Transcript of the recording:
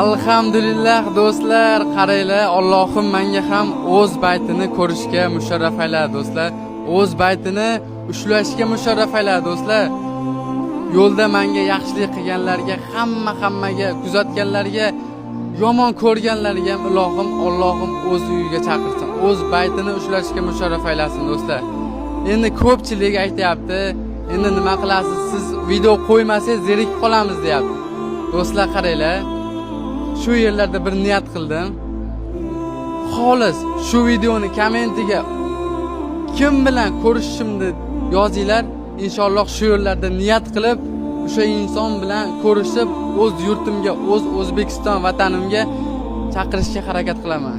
Alhamdulillah do'stlar, qaranglar, Allohim menga ham o'z baytini ko'rishga musharraf ayladi do'stlar. O'z baytini ushlashga musharraf ayladi do'stlar. Yo'lda menga yaxshilik qilganlarga, hammaga, kuzatganlarga, yomon ko'rganlarga ham Allohim o'z uyiga chaqirsin. O'z baytini ushlashga musharraf aylasin do'stlar. Endi ko'pchilik aytayapti, endi nima qilasiz? Siz video qo'ymasangiz zerikib qolamiz deyapti. Do'stlar qaranglar. Shu yerlarda bir niyat qildim. Xolis shu videoni komentiga kim bilan ko'rishishimni yozinglar. Inshaalloh shu yerlarda niyat qilib, o'sha inson bilan ko'rishib, o'z yurtimga, o'z O'zbekiston vatanimga chaqirishga harakat qilaman.